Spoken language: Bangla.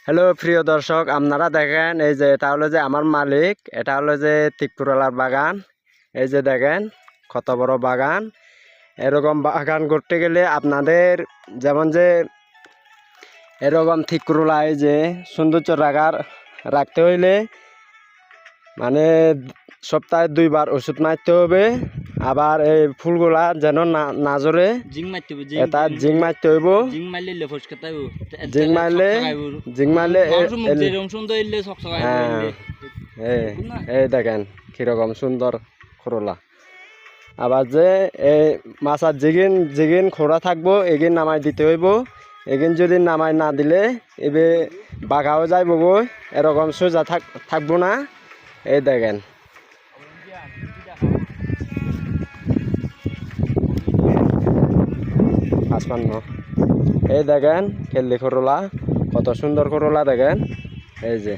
হ্যালো প্রিয় দর্শক, আপনারা দেখেন এই যে এটা হলো যে আমার মালিক, এটা হলো যে তিকপুরলার বাগান। এই যে দেখেন কত বড় বাগান। এরকম বাগান করতে গেলে আপনাদের যেমন যে এরকম তিকপুরলায় যে সৌন্দর্য রাখতে হইলে মানে সপ্তাহে 2 বার ওষুধ মারতে হবে। আবার এই ফুলগুলা যেন না ঝরে এটা জিং মারতে হইব। জিং মারলে এই দেখেন কিরকম সুন্দর করলা। আবার যে এই মাছার যেগিন খোড়া থাকবো এগিন নামাই দিতে হইব। এগিন যদি নামাই না দিলে এবে বাঘাও যাইব গো, এরকম সোজা থাকবো না। এই দেখেন আসমান্য, এই দেখেন খেললি করলা, কত সুন্দর করলা দেখেন। এই যে